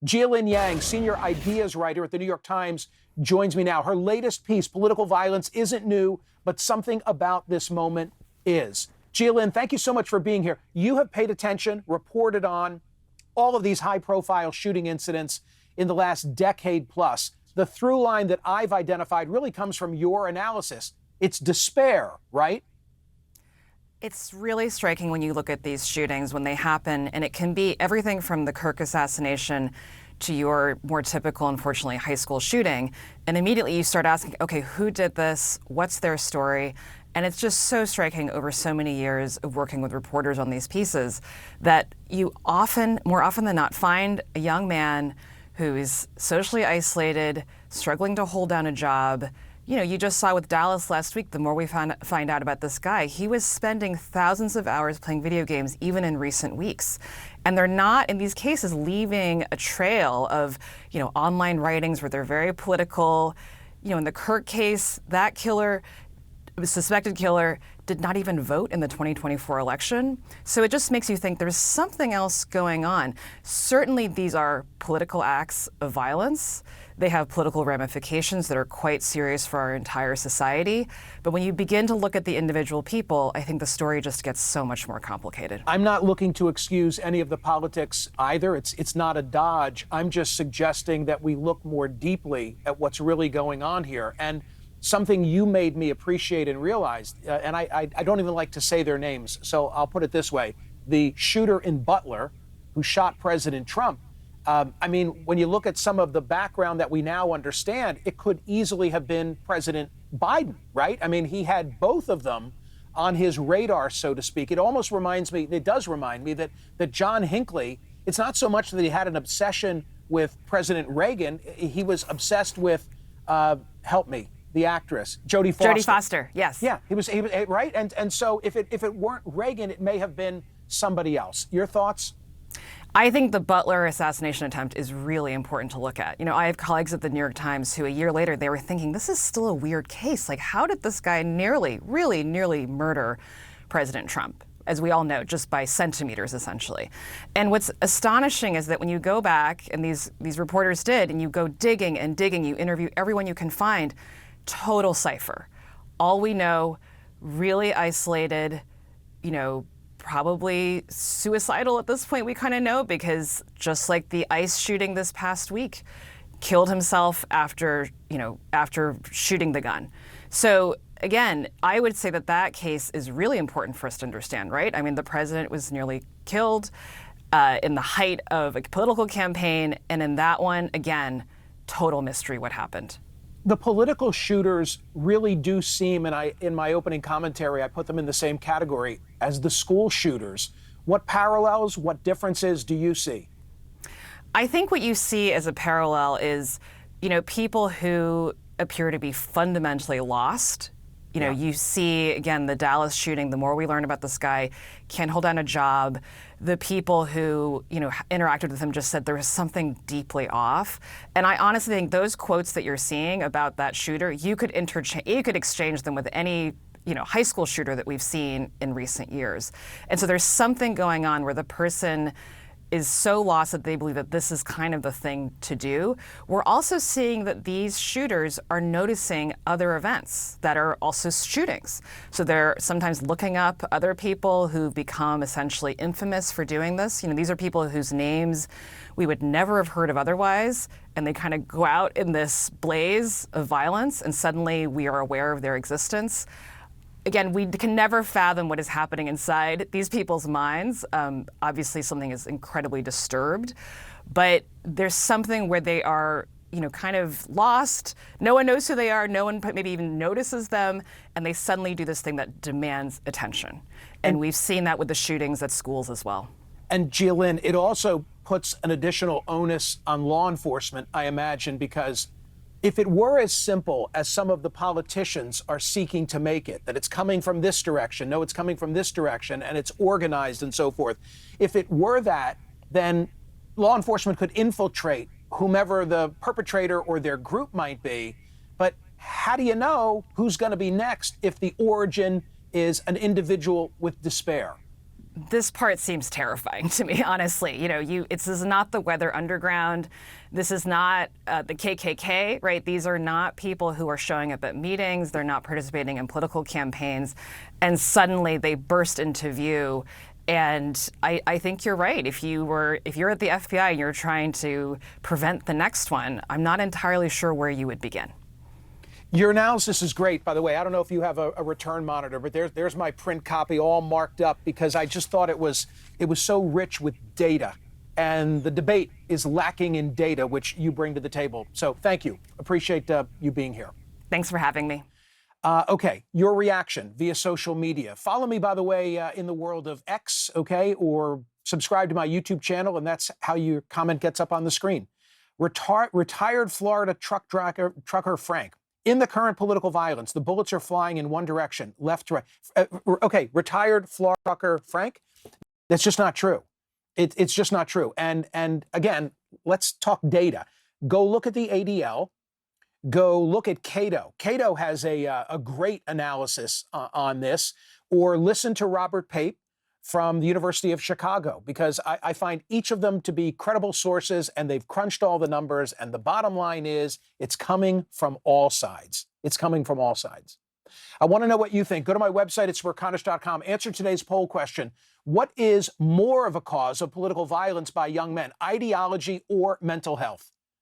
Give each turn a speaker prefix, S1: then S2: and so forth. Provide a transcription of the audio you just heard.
S1: Jialin Yang, senior ideas writer at the New York Times, joins me now. Her latest piece, Political Violence Isn't New, but Something About This Moment Is. Jialin, thank you so much for being here. You have paid attention, reported on all of these high-profile shooting incidents in the last decade plus. The through line that I've identified really comes from your analysis. It's despair, right?
S2: It's really striking when you look at these shootings when they happen, and it can be everything from the Kirk assassination to your more typical, unfortunately, high school shooting. And immediately you start asking, okay, who did this? What's their story? And it's just so striking over so many years of working with reporters on these pieces that you more often than not, find a young man who is socially isolated, struggling to hold down a job. You know, you just saw with Dallas last week, the more we find out about this guy, he was spending thousands of hours playing video games even in recent weeks. And they're not, in these cases, leaving a trail of, online writings where they're very political. In the Kirk case, that suspected killer did not even vote in the 2024 election. So it just makes you think there's something else going on. Certainly these are political acts of violence. They have political ramifications that are quite serious for our entire society. But when you begin to look at the individual people, I think the story just gets so much more complicated.
S1: I'm not looking to excuse any of the politics either. It's not a dodge. I'm just suggesting that we look more deeply at what's really going on here. And something you made me appreciate and realize, and I don't even like to say their names, so I'll put it this way. The shooter in Butler who shot President Trump, when you look at some of the background that we now understand, it could easily have been President Biden, right? He had both of them on his radar, so to speak. It does remind me that John Hinckley, it's not so much that he had an obsession with President Reagan, he was obsessed with, the actress, Jodie Foster.
S2: Jodie Foster, yes.
S1: Yeah, he was right? And so if it weren't Reagan, it may have been somebody else. Your thoughts?
S2: I think the Butler assassination attempt is really important to look at. I have colleagues at the New York Times who a year later, they were thinking, this is still a weird case. Like, how did this guy really nearly murder President Trump? As we all know, just by centimeters, essentially. And what's astonishing is that when you go back, and these reporters did, and you go digging, you interview everyone you can find, total cipher. All we know, really isolated, probably suicidal at this point, we kind of know, because just like the ICE shooting this past week, killed himself after shooting the gun. So again, I would say that case is really important for us to understand, right? The president was nearly killed in the height of a political campaign. And in that one, again, total mystery what happened.
S1: The political shooters really do seem, and in my opening commentary, I put them in the same category as the school shooters. What parallels, what differences do you see?
S2: I think what you see as a parallel is, people who appear to be fundamentally lost. You see, again, the Dallas shooting, the more we learn about this guy, can't hold down a job. The people who, interacted with him just said there was something deeply off. And I honestly think those quotes that you're seeing about that shooter, you could exchange them with any, high school shooter that we've seen in recent years. And so there's something going on where the person is so lost that they believe that this is kind of the thing to do. We're also seeing that these shooters are noticing other events that are also shootings. So they're sometimes looking up other people who've become essentially infamous for doing this. These are people whose names we would never have heard of otherwise, and they kind of go out in this blaze of violence, and suddenly we are aware of their existence. Again, we can never fathom what is happening inside these people's minds. Obviously, something is incredibly disturbed, but there's something where they are, kind of lost. No one knows who they are. No one maybe even notices them, and they suddenly do this thing that demands attention. And we've seen that with the shootings at schools as well.
S1: And Jialin, it also puts an additional onus on law enforcement, I imagine, because if it were as simple as some of the politicians are seeking to make it, that it's coming from this direction, no, it's coming from this direction, and it's organized and so forth, if it were that, then law enforcement could infiltrate whomever the perpetrator or their group might be. But how do you know who's going to be next if the origin is an individual with despair?
S2: This part seems terrifying to me, honestly. This is not the Weather Underground. This is not the KKK, right? These are not people who are showing up at meetings. They're not participating in political campaigns. And suddenly they burst into view. And I think you're right. If you're at the FBI and you're trying to prevent the next one, I'm not entirely sure where you would begin.
S1: Your analysis is great, by the way. I don't know if you have a return monitor, but there's my print copy all marked up because I just thought it was so rich with data. And the debate is lacking in data, which you bring to the table. So thank you. Appreciate you being here.
S2: Thanks for having me.
S1: Okay, your reaction via social media. Follow me, by the way, in the world of X, okay, or subscribe to my YouTube channel, and that's how your comment gets up on the screen. Retired Florida trucker Frank. In the current political violence, the bullets are flying in one direction, left to right. Okay, retired Florida trucker Frank. That's just not true. It's just not true. And again, let's talk data. Go look at the ADL. Go look at Cato. Cato has a great analysis on this. Or listen to Robert Pape from the University of Chicago, because I find each of them to be credible sources, and they've crunched all the numbers. And the bottom line is it's coming from all sides. It's coming from all sides. I want to know what you think. Go to my website at smerconish.com. Answer today's poll question. What is more of a cause of political violence by young men, ideology or mental health?